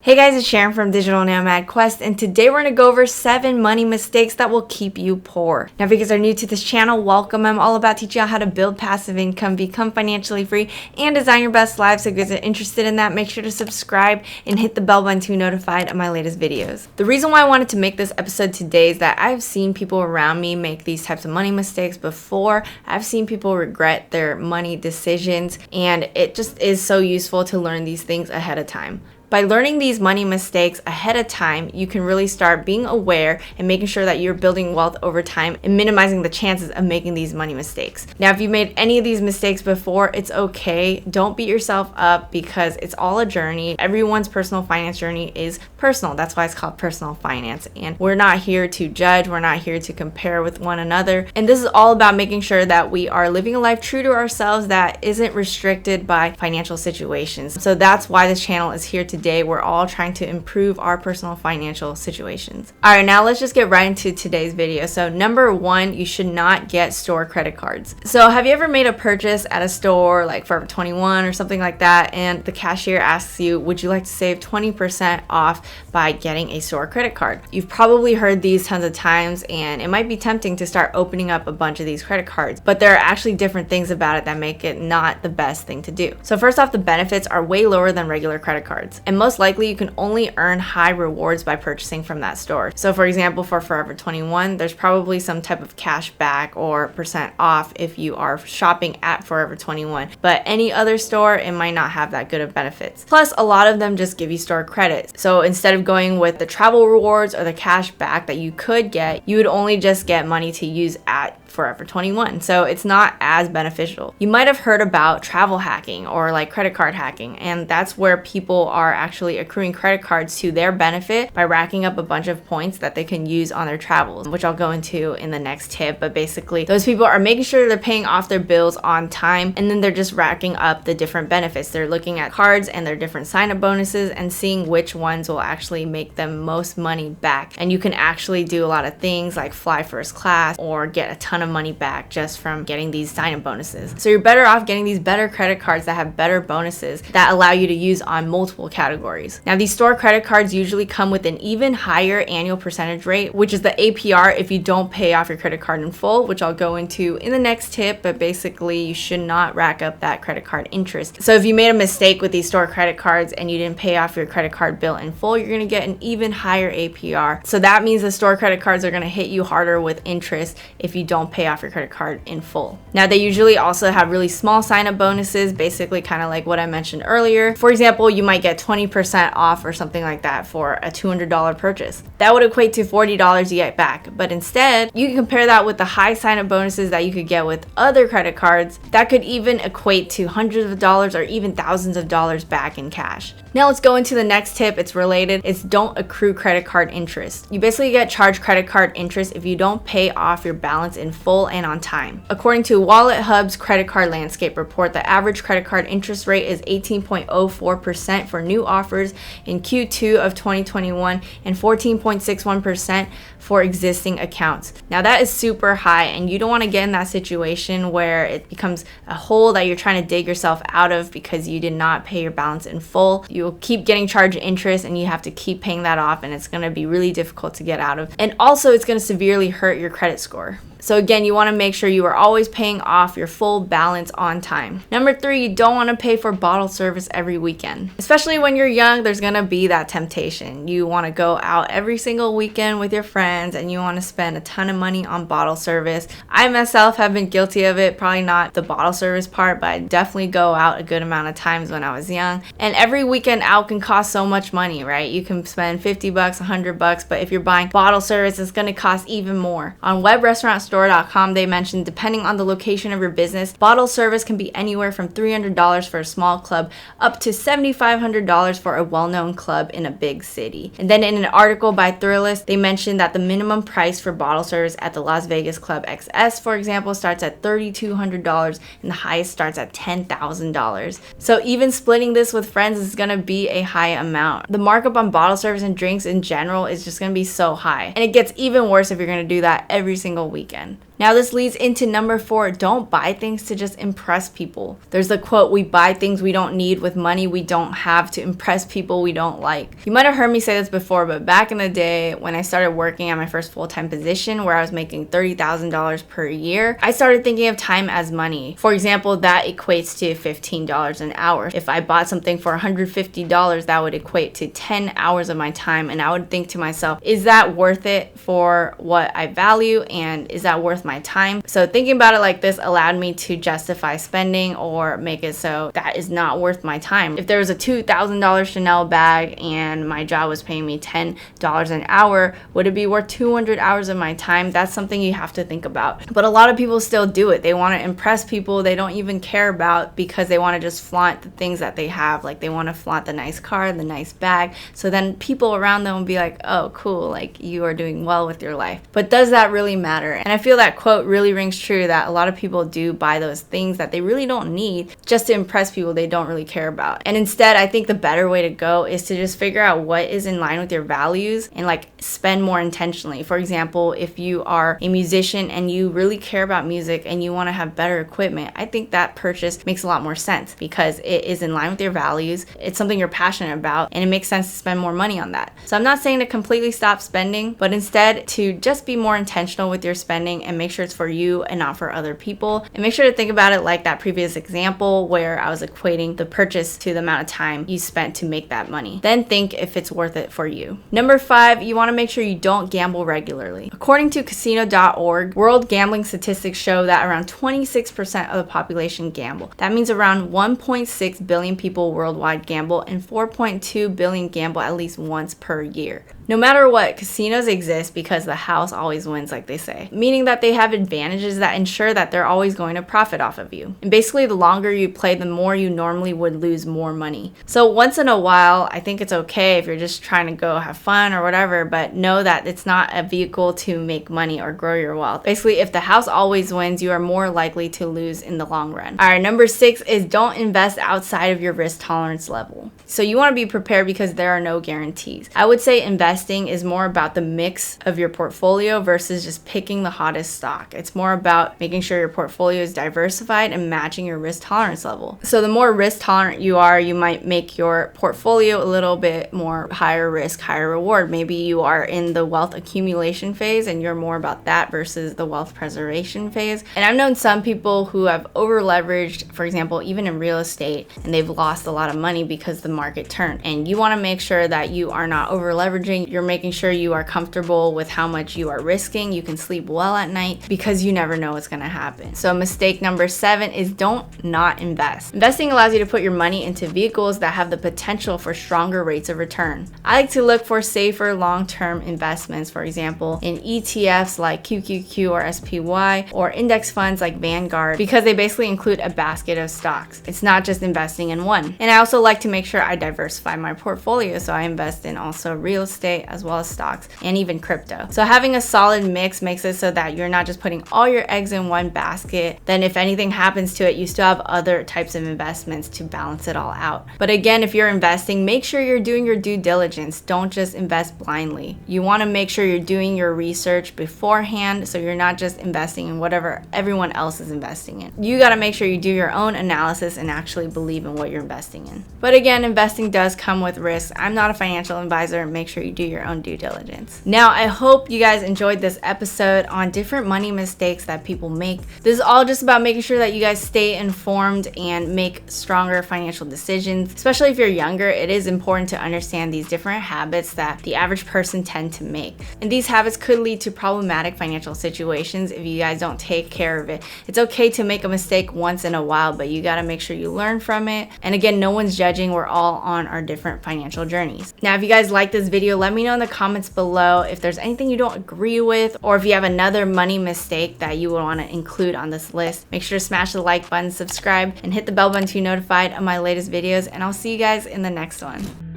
Hey guys, it's Sharon from Digital Nomad Quest, and today we're going to go over 7 money mistakes that will keep you poor. Now, if you guys are new to this channel, welcome. I'm all about teaching you how to build passive income, become financially free, and design your best life. So if you guys are interested in that, make sure to subscribe and hit the bell button to be notified of my latest videos. The reason why I wanted to make this episode today is that I've seen people around me make these types of money mistakes before. I've seen people regret their money decisions, and it just is so useful to learn these things ahead of time. By learning these money mistakes ahead of time, you can really start being aware and making sure that you're building wealth over time and minimizing the chances of making these money mistakes. Now, if you've made any of these mistakes before, it's okay. Don't beat yourself up because it's all a journey. Everyone's personal finance journey is personal. That's why it's called personal finance. And we're not here to judge. We're not here to compare with one another. And this is all about making sure that we are living a life true to ourselves that isn't restricted by financial situations. So that's why this channel is here today. We're all trying to improve our personal financial situations. All right, now let's just get right into today's video. So number 1, you should not get store credit cards. So have you ever made a purchase at a store like Forever 21 or something like that, and the cashier asks you, would you like to save 20% off by getting a store credit card? You've probably heard these tons of times, and it might be tempting to start opening up a bunch of these credit cards, but there are actually different things about it that make it not the best thing to do. So first off, the benefits are way lower than regular credit cards. And most likely you can only earn high rewards by purchasing from that store. So for example, for Forever 21, there's probably some type of cash back or percent off if you are shopping at Forever 21. But any other store, it might not have that good of benefits. Plus, a lot of them just give you store credit. So instead of going with the travel rewards or the cash back that you could get, you would only just get money to use at Forever 21. So it's not as beneficial. You might have heard about travel hacking or like credit card hacking, and that's where people are actually accruing credit cards to their benefit by racking up a bunch of points that they can use on their travels, which I'll go into in the next tip. But basically, those people are making sure they're paying off their bills on time, and then they're just racking up the different benefits. They're looking at cards and their different sign-up bonuses and seeing which ones will actually make them most money back. And you can actually do a lot of things like fly first class or get a ton of money back just from getting these sign-up bonuses. So you're better off getting these better credit cards that have better bonuses that allow you to use on multiple categories. Now, these store credit cards usually come with an even higher annual percentage rate, which is the APR if you don't pay off your credit card in full, which I'll go into in the next tip. But basically, you should not rack up that credit card interest. So if you made a mistake with these store credit cards and you didn't pay off your credit card bill in full, you're going to get an even higher APR. So that means the store credit cards are going to hit you harder with interest if you don't pay off your credit card in full. Now, they usually also have really small sign-up bonuses, basically kind of like what I mentioned earlier. For example, you might get 20% off or something like that for a $200 purchase. That would equate to $40 you get back. But instead, you can compare that with the high sign-up bonuses that you could get with other credit cards that could even equate to hundreds of dollars or even thousands of dollars back in cash. Now let's go into the next tip. It's related. It's don't accrue credit card interest. You basically get charged credit card interest if you don't pay off your balance in full and on time. According to Wallet Hub's credit card landscape report, the average credit card interest rate is 18.04% for new offers in Q2 of 2021 and 14.61% for existing accounts. Now that is super high, and you don't want to get in that situation where it becomes a hole that you're trying to dig yourself out of because you did not pay your balance in full. You'll keep getting charged interest and you have to keep paying that off, and it's going to be really difficult to get out of. And also, it's going to severely hurt your credit score. So again, you want to make sure you are always paying off your full balance on time. Number 3, you don't want to pay for bottle service every weekend. Especially when you're young, there's going to be that temptation. You want to go out every single weekend with your friends and you want to spend a ton of money on bottle service. I myself have been guilty of it, probably not the bottle service part, but I definitely go out a good amount of times when I was young. And every weekend out can cost so much money, right? You can spend $50, $100, but if you're buying bottle service, it's going to cost even more. On webrestaurantstore.com, they mentioned depending on the location of your business, bottle service can be anywhere from $300 for a small club up to $7,500 for a well-known club in a big city. And then in an article by Thrillist, they mentioned that the minimum price for bottle service at the Las Vegas Club XS, for example, starts at $3,200 and the highest starts at $10,000. So even splitting this with friends is going to be a high amount. The markup on bottle service and drinks in general is just going to be so high. And it gets even worse if you're going to do that every single weekend. Now this leads into number 4, don't buy things to just impress people. There's the quote, we buy things we don't need with money we don't have to impress people we don't like. You might have heard me say this before, but back in the day when I started working at my first full-time position where I was making $30,000 per year, I started thinking of time as money. For example, that equates to $15 an hour. If I bought something for $150, that would equate to 10 hours of my time, and I would think to myself, is that worth it for what I value, and is that worth my time? So thinking about it like this allowed me to justify spending or make it so that is not worth my time. If there was a $2,000 Chanel bag and my job was paying me $10 an hour, would it be worth 200 hours of my time? That's something you have to think about. But a lot of people still do it. They want to impress people they don't even care about because they want to just flaunt the things that they have. Like they want to flaunt the nice car, the nice bag. So then people around them will be like, oh, cool, like you are doing well with your life. But does that really matter? And I feel that quote really rings true, that a lot of people do buy those things that they really don't need just to impress people they don't really care about. And instead, I think the better way to go is to just figure out what is in line with your values and like spend more intentionally. For example, if you are a musician and you really care about music and you want to have better equipment, I think that purchase makes a lot more sense because it is in line with your values. It's something you're passionate about and it makes sense to spend more money on that. So I'm not saying to completely stop spending, but instead to just be more intentional with your spending and make sure it's for you and not for other people. And make sure to think about it like that previous example where I was equating the purchase to the amount of time you spent to make that money. Then think if it's worth it for you. Number 5, you want to make sure you don't gamble regularly. According to casino.org, world gambling statistics show that around 26% of the population gamble. That means around 1.6 billion people worldwide gamble and 4.2 billion gamble at least once per year. No matter what, casinos exist because the house always wins, like they say, meaning that they have advantages that ensure that they're always going to profit off of you. And basically, the longer you play, the more you normally would lose more money. So once in a while, I think it's okay if you're just trying to go have fun or whatever, but know that it's not a vehicle to make money or grow your wealth. Basically, if the house always wins, you are more likely to lose in the long run. All right, number 6 is don't invest outside of your risk tolerance level. So you want to be prepared because there are no guarantees. I would say investing is more about the mix of your portfolio versus just picking the hottest stock. It's more about making sure your portfolio is diversified and matching your risk tolerance level. So the more risk tolerant you are, you might make your portfolio a little bit more higher risk, higher reward. Maybe you are in the wealth accumulation phase and you're more about that versus the wealth preservation phase. And I've known some people who have over leveraged, for example, even in real estate, and they've lost a lot of money because the market turned. And you want to make sure that you are not over leveraging. You're making sure you are comfortable with how much you are risking. You can sleep well at night because you never know what's going to happen. So mistake number 7 is don't not invest. Investing allows you to put your money into vehicles that have the potential for stronger rates of return. I like to look for safer long-term investments, for example, in ETFs like QQQ or SPY or index funds like Vanguard, because they basically include a basket of stocks. It's not just investing in one. And I also like to make sure I diversify my portfolio, so I invest in also real estate as well as stocks and even crypto. So having a solid mix makes it so that you're not just putting all your eggs in one basket. Then if anything happens to it, you still have other types of investments to balance it all out. But again, if you're investing, make sure you're doing your due diligence. Don't just invest blindly. You want to make sure you're doing your research beforehand so you're not just investing in whatever everyone else is investing in. You got to make sure you do your own analysis and actually believe in what you're investing in. But again, investing does come with risks. I'm not a financial advisor. Make sure you do your own due diligence. Now, I hope you guys enjoyed this episode on different money mistakes that people make. This is all just about making sure that you guys stay informed and make stronger financial decisions. Especially if you're younger, it is important to understand these different habits that the average person tend to make. And these habits could lead to problematic financial situations if you guys don't take care of it. It's okay to make a mistake once in a while, but you got to make sure you learn from it. And again, no one's judging. We're all on our different financial journeys. Now, if you guys like this video, let me know in the comments below if there's anything you don't agree with, or if you have another money mistake that you would want to include on this list. Make sure to smash the like button, subscribe, and hit the bell button to be notified of my latest videos, and I'll see you guys in the next one.